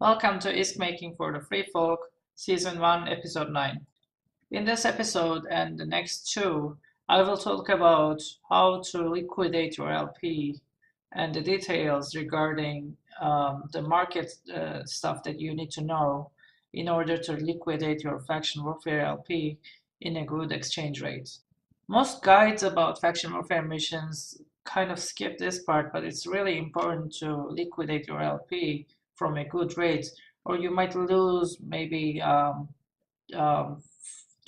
Welcome to ISKmaking for the Free Folk, Season 1, Episode 9. In this episode and the next two, I will talk about how to liquidate your LP and the details regarding the market stuff that you need to know in order to liquidate your faction warfare LP in a good exchange rate. Most guides about faction warfare missions kind of skip this part, but it's really important to liquidate your LP from a good rate, or you might lose maybe 30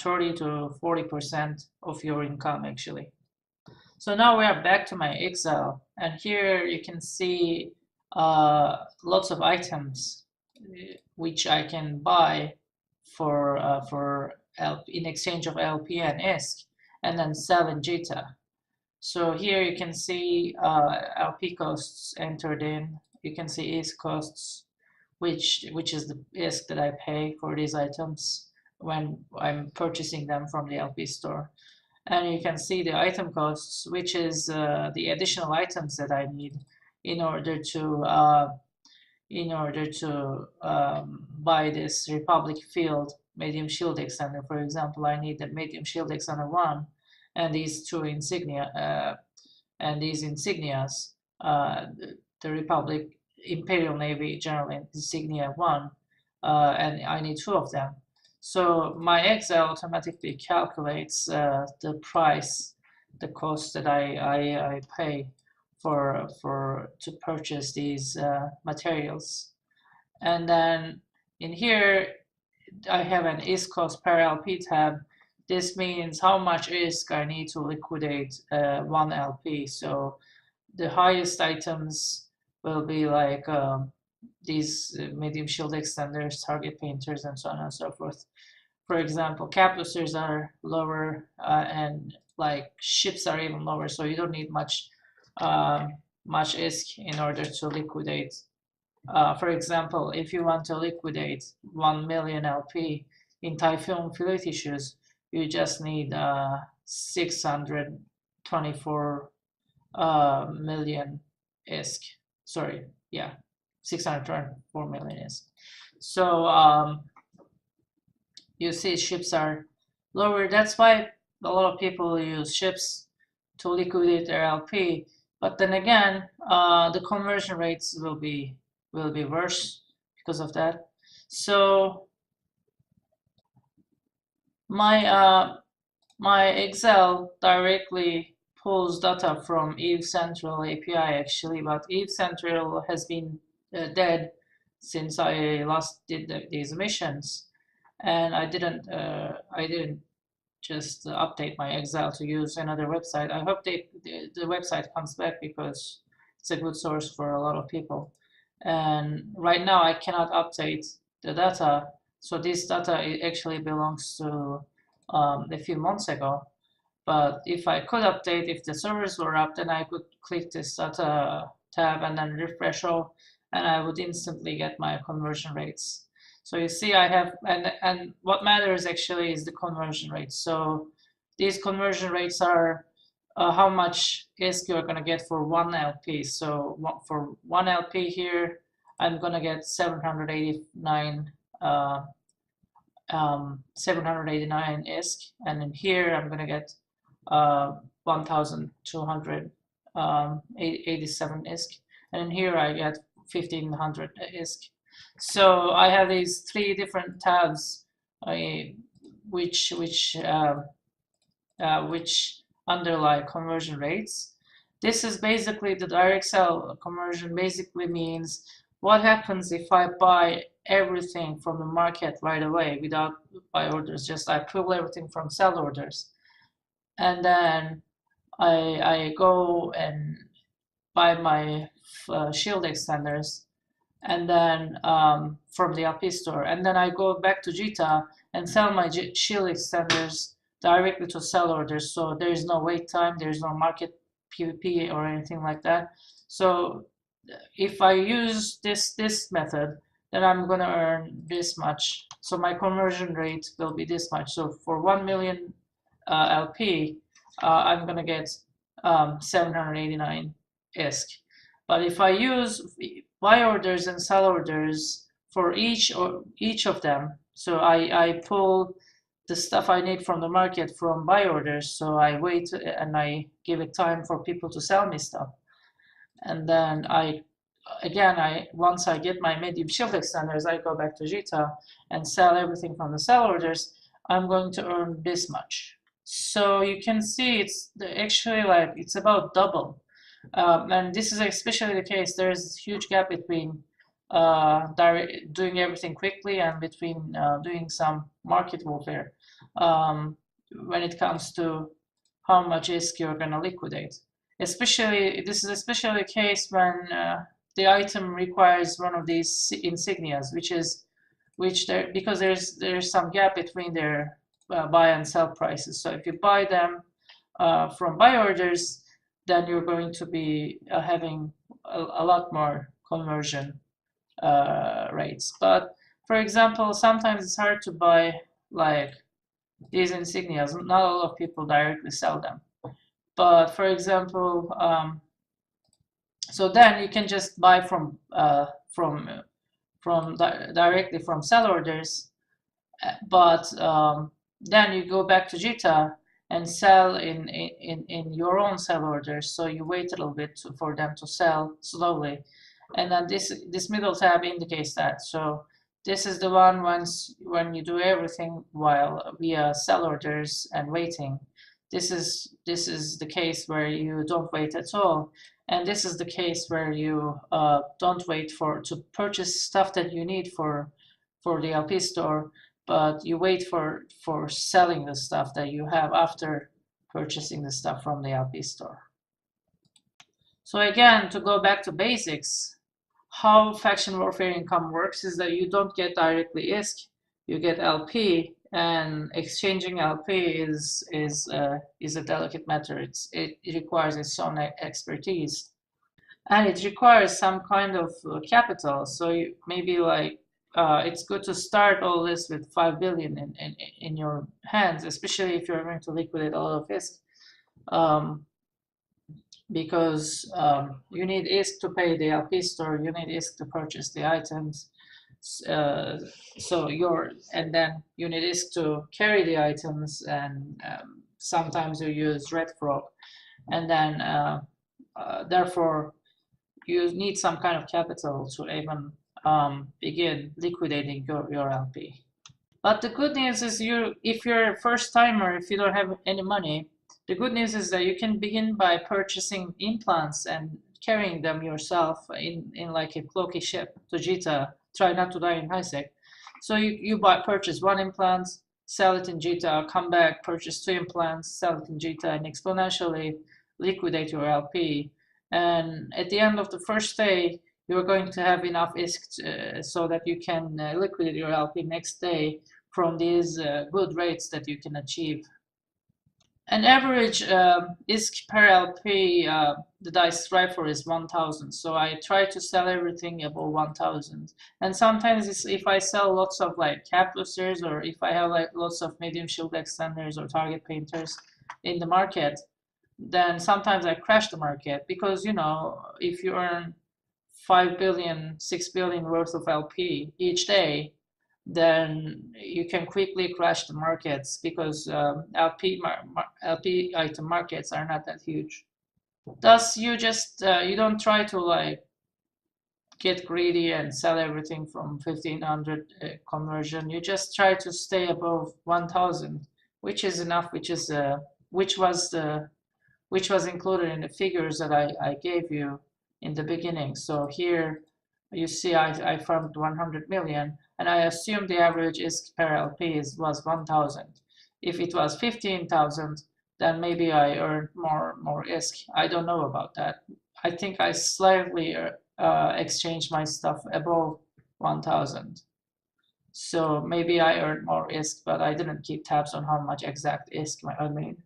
to 40% of your income actually. So now we are back to my Excel, and here you can see lots of items which I can buy for LP, in exchange of LP and ISK, and then sell in JITA. So here you can see LP costs entered in. You can see ISK costs, which is the ISK that I pay for these items when I'm purchasing them from the LP store. And you can see the item costs, which is the additional items that I need in order to buy this Republic Field medium shield extender. For example, I need the medium shield extender 1 and these two insignia and these insignias, the Republic Imperial Navy General Insignia 1, and I need 2 of them. So my Excel automatically calculates the price, the cost that I pay to purchase these materials. And then in here I have an ISK cost per LP tab. This means how much ISK I need to liquidate 1 LP. So the highest items will be like these medium shield extenders, target painters, and so on and so forth. For example, cap boosters are lower, and like ships are even lower, so you don't need much ISK in order to liquidate. For example, if you want to liquidate 1 million LP in Typhoon fleet issues, you just need 624 million ISK. Sorry, yeah, 624 million ISK. So you see ships are lower. That's why a lot of people use ships to liquidate their LP. But then again, the conversion rates will be worse because of that. So my Excel directly pulls data from Eve Central API actually, but Eve Central has been dead since I last did these missions, and I didn't just update my Excel to use another website. I hope the website comes back because it's a good source for a lot of people. And right now I cannot update the data, so this data actually belongs to a few months ago. But if I could update, if the servers were up, then I could click this data tab and then refresh all, and I would instantly get my conversion rates. So you see I have, and what matters actually is the conversion rate. So these conversion rates are how much ISK you're going to get for 1 LP. So for 1 LP here, I'm going to get 789 ISK, and in here I'm going to get 1,287 ISK, and in here I get 1,500 ISK. So I have these 3 different tabs, which underlie conversion rates. This is basically the direct sell conversion. Basically means what happens if I buy everything from the market right away without buy orders. Just I pull everything from sell orders, and then I go and buy my shield extenders, and then from the LP store, and then I go back to JITA and sell my shield extenders directly to sell orders. So there is no wait time, there is no market PvP or anything like that. So if I use this method, then I'm gonna earn this much. So my conversion rate will be this much. So for 1 million LP, I'm gonna get 789 ISK. But if I use buy orders and sell orders for each of them. So I pull the stuff I need from the market from buy orders. So I wait and I give it time for people to sell me stuff. And then once I get my medium shield extenders, I go back to Jita and sell everything from the sell orders. I'm going to earn this much. So you can see it's actually like it's about double. And this is especially the case. There's a huge gap between doing everything quickly and between doing some market warfare when it comes to how much ISK you're going to liquidate. This is especially the case when the item requires one of these insignias, because there's some gap between their buy and sell prices. So if you buy them from buy orders, then you're going to be having a lot more conversion rates. But for example, sometimes it's hard to buy like these insignias. Not a lot of people directly sell them. But for example, so then you can just buy directly from sell orders, but then you go back to Jita and sell in your own sell orders. So you wait a little bit for them to sell slowly, and then this middle tab indicates that. So this is the one when you do everything via sell orders and waiting. This is the case where you don't wait at all, and this is the case where you don't wait to purchase stuff that you need for the LP store, but you wait for selling the stuff that you have after purchasing the stuff from the LP store. So again, to go back to basics, how faction warfare income works is that you don't get directly ISK, you get LP, and exchanging LP is a delicate matter. It requires its own expertise, and it requires some kind of capital. So maybe like it's good to start all this with 5 billion in your hands, especially if you're going to liquidate a lot of ISK, because you need ISK to pay the LP store, you need ISK to purchase the items. And then you need ISK to carry the items, and sometimes you use red frog, and then therefore you need some kind of capital to even begin liquidating your LP. But the good news is if you're a first timer, if you don't have any money, the good news is that you can begin by purchasing implants and carrying them yourself in like a cloaky ship to Jita. Try not to die in high sec. So you purchase one implant, sell it in Jita, come back, purchase 2 implants, sell it in Jita, and exponentially liquidate your LP. And at the end of the first day, you're going to have enough ISK so that you can liquidate your LP next day from these good rates that you can achieve. An average ISK per LP that I strive for is 1,000. So I try to sell everything above 1,000. And sometimes if I sell lots of like cap boosters, or if I have like lots of medium shield extenders or target painters in the market, then sometimes I crash the market, because if you earn 5 billion, 6 billion worth of LP each day, then you can quickly crash the markets, because LP item markets are not that huge. Thus, you don't try to like get greedy and sell everything from 1,500 conversion. You just try to stay above 1,000, which is enough, which was included in the figures that I gave you in the beginning. So here you see I farmed 100 million, and I assume the average ISK per LP was 1,000. If it was 15,000, then maybe I earned more ISK. I don't know about that. I think I slightly exchanged my stuff above 1,000. So maybe I earned more ISK, but I didn't keep tabs on how much exact ISK I made.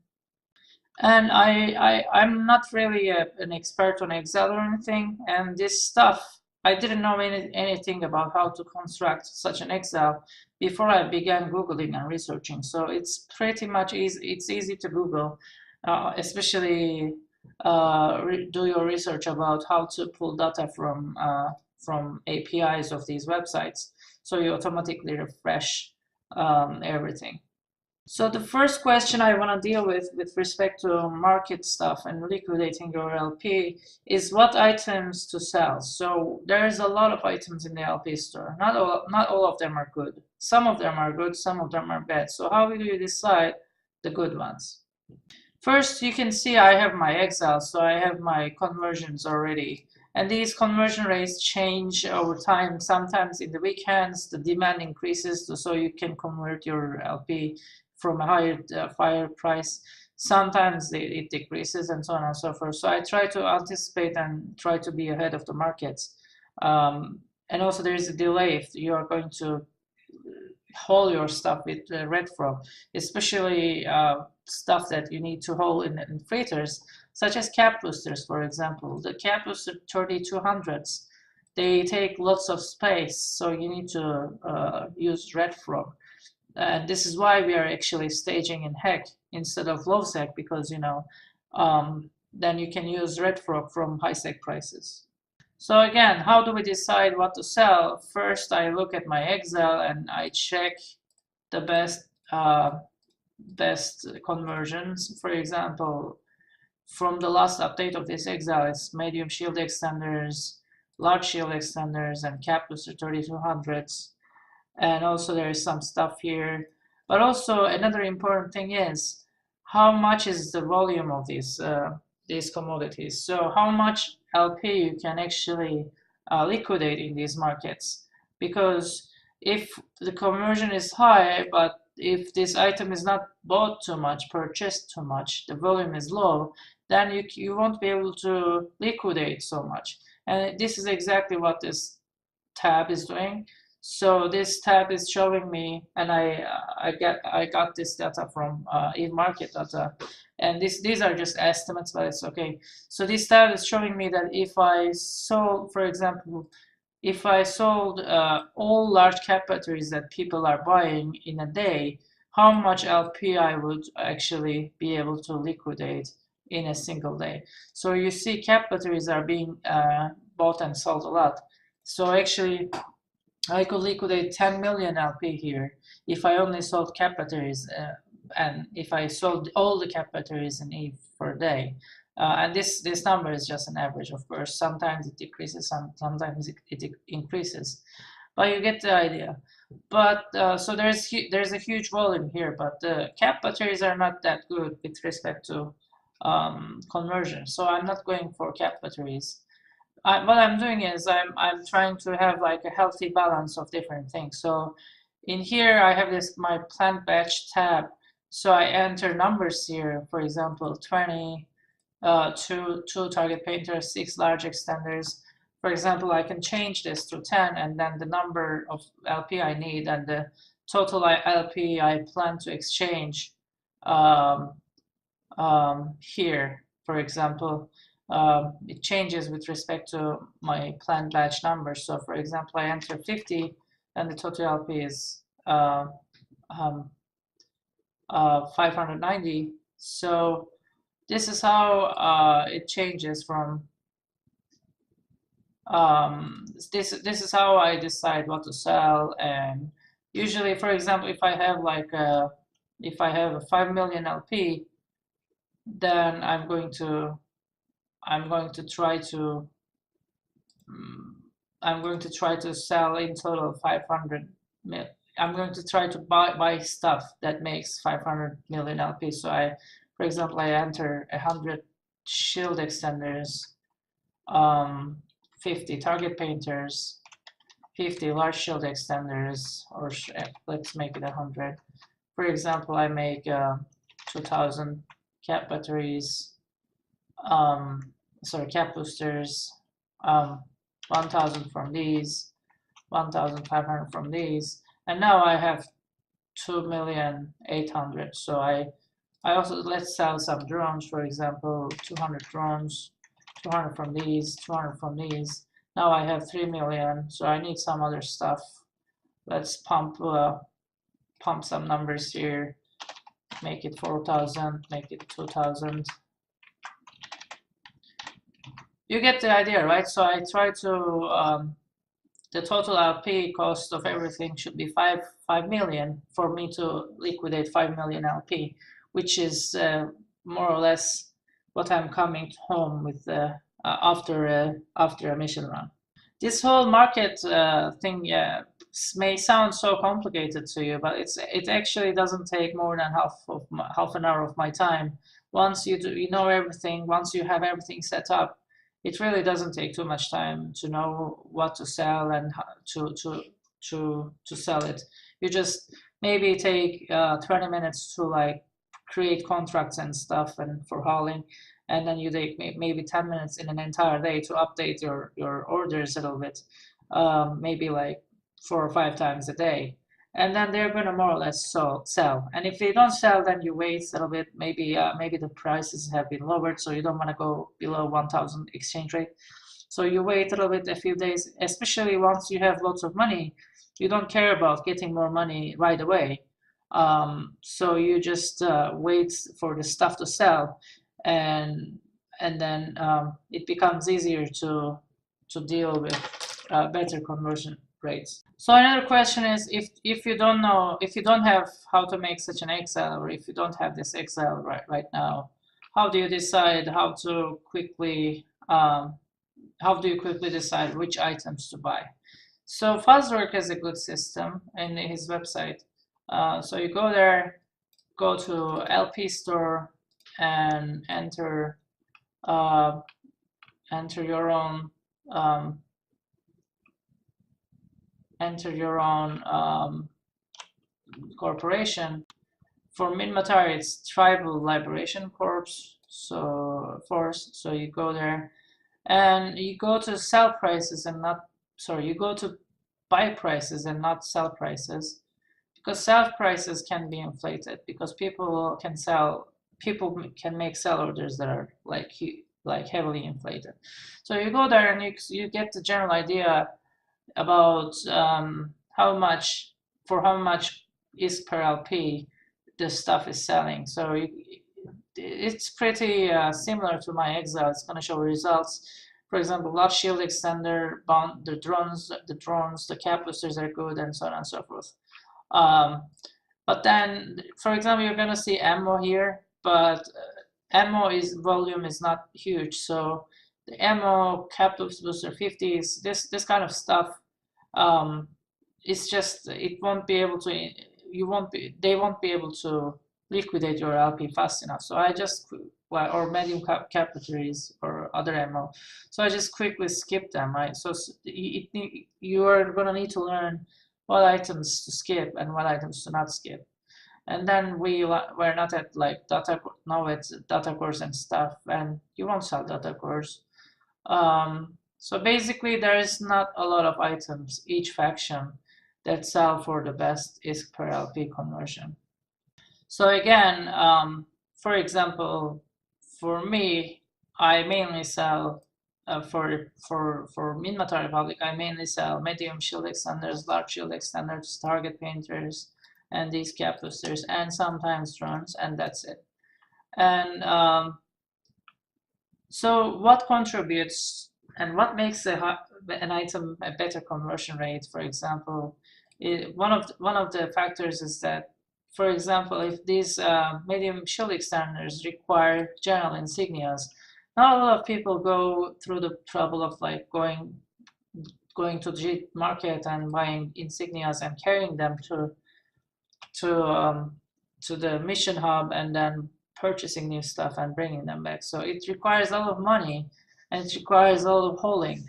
And I'm not really an expert on Excel or anything, and this stuff, I didn't know anything about how to construct such an Excel before I began Googling and researching. So it's pretty much easy. It's easy to Google, especially do your research about how to pull data from from APIs of these websites. So you automatically refresh everything. So the first question I want to deal with respect to market stuff and liquidating your LP is what items to sell. So there's a lot of items in the LP store. Not all of them are good. Some of them are good, some of them are bad. So how do you decide the good ones? First, you can see I have my Excel, so I have my conversions already. And these conversion rates change over time. Sometimes in the weekends, the demand increases, so you can convert your LP from a higher price. Sometimes it decreases, and so on and so forth. So I try to anticipate and try to be ahead of the markets. And also there is a delay if you are going to hold your stuff with red frog, especially stuff that you need to hold in freighters, such as cap boosters, for example. The cap booster 3200s, they take lots of space, so you need to use red frog. And this is why we are actually staging in HEC instead of low sec, because then you can use red frog from high sec prices. So again, how do we decide what to sell? First, I look at my Excel and I check the best conversions. For example, from the last update of this Excel, it's medium shield extenders, large shield extenders, and cap booster 3200s. And also there is some stuff here. But also another important thing is how much is the volume of these commodities. So how much LP you can actually liquidate in these markets. Because if the conversion is high, but if this item is not bought too much, purchased too much, the volume is low, then you won't be able to liquidate so much. And this is exactly what this tab is doing. So this tab is showing me, and I got this data from market data, and these are just estimates, but it's okay. So this tab is showing me that if I sold, for example, if I sold all large cap batteries that people are buying in a day, how much LP I would actually be able to liquidate in a single day. So you see cap batteries are being bought and sold a lot. So actually I could liquidate 10 million LP here if I only sold cap batteries and if I sold all the cap batteries in EVE per day. And this number is just an average, of course. Sometimes it decreases, sometimes it increases, but you get the idea. But so there's a huge volume here, but the cap batteries are not that good with respect to conversion. So I'm not going for cap batteries. What I'm doing is I'm trying to have like a healthy balance of different things. So in here I have this my plant batch tab. So I enter numbers here, for example, 20, two target painters, 6 large extenders. For example, I can change this to 10 and then the number of LP I need and the total LP I plan to exchange here, for example. It changes with respect to my planned batch number. So for example, I enter 50 and the total LP is 590. So this is how it changes from this is how I decide what to sell. And usually, for example, if I have like a 5 million LP, then I'm going to try to sell in total 500 mil. I'm going to try to buy stuff that makes 500 million LP. So for example, I enter 100 shield extenders, 50 target painters, 50 large shield extenders, or let's make it 100. For example, I make 2,000 cap batteries, cap boosters, 1,000 from these, 1,500 from these, and now I have 2,800,000. So I also, let's sell some drones, for example, 200 drones, 200 from these, 200 from these. Now I have 3 million, so I need some other stuff. Let's pump some numbers here. Make it 4,000, make it 2,000. You get the idea, right? So I try to the total LP cost of everything should be 5 million for me to liquidate 5 million LP, which is more or less what I'm coming home with after a mission run. This whole market thing may sound so complicated to you, but it actually doesn't take more than half an hour of my time. Once you know everything, once you have everything set up, it really doesn't take too much time to know what to sell and how to sell it. You just maybe take 20 minutes to like create contracts and stuff and for hauling, and then you take maybe 10 minutes in an entire day to update your orders a little bit, maybe like 4 or 5 times a day, and then they're gonna more or less sell. And if they don't sell, then you wait a little bit. Maybe the prices have been lowered, so you don't want to go below 1,000 exchange rate. So you wait a little bit, a few days, especially once you have lots of money. You don't care about getting more money right away. So you just wait for the stuff to sell, and then it becomes easier to deal with better conversion rates. So another question is, if you don't have how to make such an Excel, or if you don't have this Excel right now, how do you decide how to quickly decide which items to buy? So Fuzzwork has a good system in his website. So you go there, go to LP store, and enter your own corporation. For Minmatar, it's Tribal Liberation Corps. So you go there, and you go to sell prices and not, sorry, you go to buy prices and not sell prices, because sell prices can be inflated, because people can make sell orders that are like heavily inflated. So you go there and you get the general idea about how much is per LP this stuff is selling. So it's pretty similar to my Excel. It's going to show results. For example, lot shield extender, the drones, the cap boosters are good, and so on and so forth. But then, for example, you're going to see ammo here, but ammo volume is not huge. So the ammo, cap booster 50s, this kind of stuff, it's just, it won't be able to, they won't be able to liquidate your LP fast enough. So I just, or medium cap batteries or other ammo. So I just quickly skip them, right? So you are going to need to learn what items to skip and what items to not skip. And then we're not at like data, now it's data cores and stuff, and you won't sell data cores. So basically there is not a lot of items, each faction, that sell for the best ISK per LP conversion. So again, for example, for me, I mainly sell for Minmatar Republic, I mainly sell medium shield extenders, large shield extenders, target painters, and these cap boosters, and sometimes drones, and that's it. And so what contributes and what makes an item a better conversion rate? For example, one of the factors is that, for example, if these medium shield extenders require general insignias, not a lot of people go through the trouble of like going to the market and buying insignias and carrying them to the mission hub and then purchasing new stuff and bringing them back. So it requires a lot of money, and it requires a lot of hauling.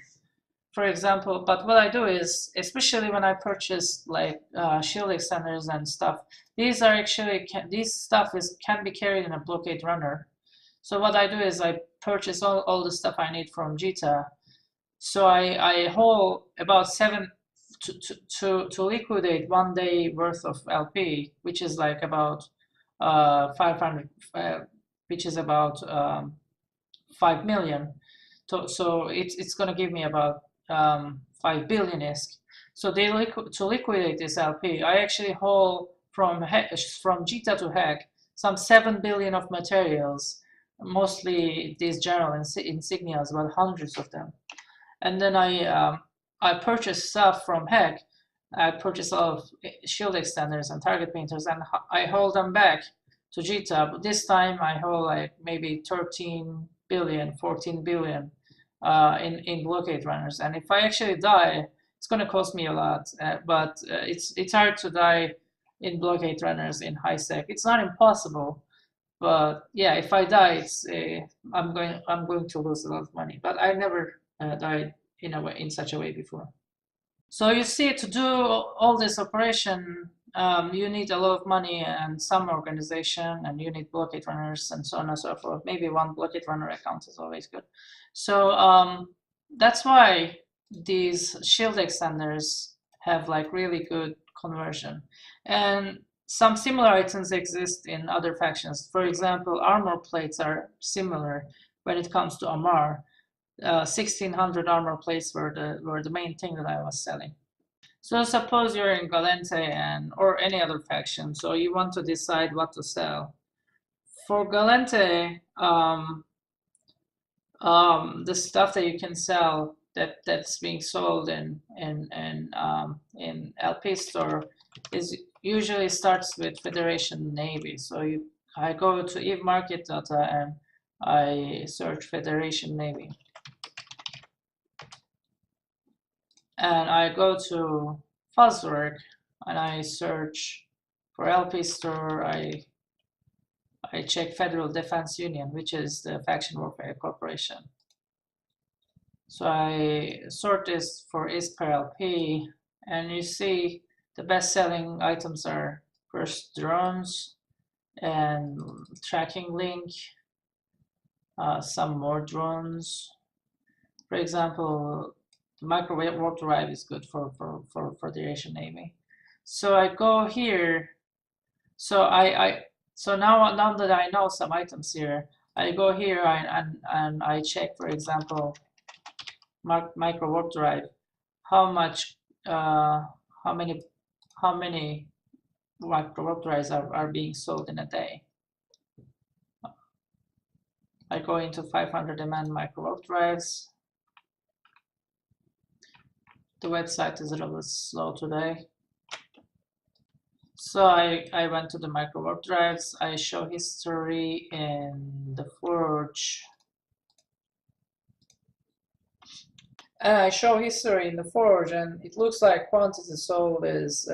For example, but what I do is, especially when I purchase like shield extenders and stuff, these are actually, these stuff can be carried in a blockade runner. So what I do is I purchase all the stuff I need from Jita. So I haul about 7 to liquidate 1 day worth of LP, which is like about 500, which is about 5 million. So it's going to give me about 5 billion ISK. So to liquidate this LP, I actually haul from Jita to HEC some 7 billion of materials, mostly these general insignias, about hundreds of them. And then I purchase stuff from HEC. I purchase a lot of shield extenders and target painters, and I hold them back to JITA. But this time I hold like maybe 13 billion, 14 billion in blockade runners. And if I actually die, it's going to cost me a lot. But it's hard to die in blockade runners in high sec. It's not impossible, but yeah, if I die, it's I'm going to lose a lot of money. But I never died in such a way before. So you see, to do all this operation, you need a lot of money and some organization, and you need blockade runners and so on and so forth. Maybe one blockade runner account is always good. So that's why these shield extenders have like really good conversion. And some similar items exist in other factions. For example, armor plates are similar when it comes to Amarr. 1600 armor plates were the main thing that I was selling. So suppose you're in Gallente or any other faction, so you want to decide what to sell. For Gallente, the stuff that you can sell that's being sold in LP store is usually starts with Federation Navy. So I go to Eve market data and I search Federation Navy. And I go to Fuzzwork and I search for LP store. I check Federal Defense Union, which is the Faction Warfare Corporation. So I sort this for ISKLP, and you see the best-selling items are first drones and tracking link, some more drones. For example, the microwave warp drive is good for the Asian Navy. So I go here. So so now that I know some items here, I go here and I check, for example, micro warp drive, how many micro warp drives are being sold in a day. I go into 500 demand micro warp drives. The website is a little bit slow today. So I went to the micro warp drives. I show history in the Forge. And I show history in the Forge, and it looks like quantity sold is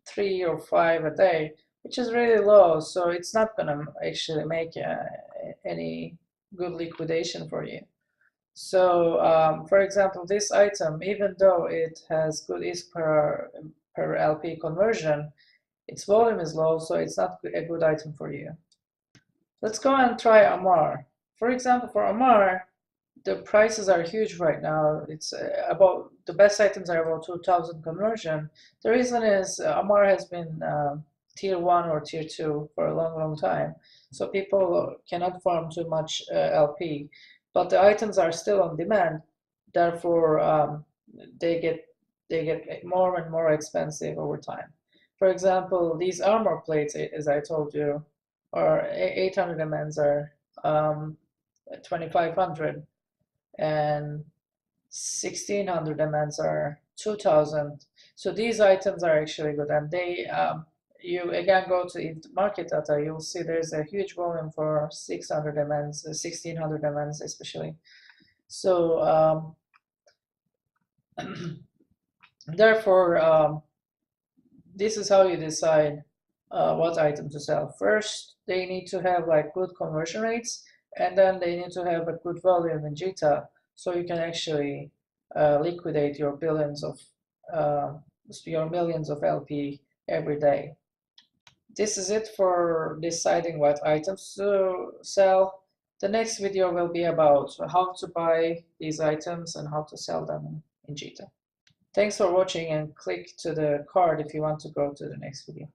3 or 5 a day, which is really low. So it's not going to actually make any good liquidation for you. So for example, this item, even though it has good ISK per LP conversion, its volume is low, so it's not a good item for you. Let's go and try Amarr. For example, for Amarr, the prices are huge right now. It's about, the best items are about 2000 conversion. The reason is Amarr has been tier 1 or tier 2 for a long time. So people cannot farm too much LP, but the items are still on demand. Therefore, they get more and more expensive over time. For example, these armor plates, as I told you, are 800 MNs are 2500, and 1600 MNs are 2000. So these items are actually good, and they you again go to market data, you'll see there's a huge volume for 600 MNs, 1600 MNs especially. So therefore, this is how you decide what item to sell. First, they need to have like good conversion rates, and then they need to have a good volume in JITA, so you can actually liquidate your billions of your millions of LP every day. This is it for deciding what items to sell. The next video will be about how to buy these items and how to sell them in JITA. Thanks for watching, and click to the card if you want to go to the next video.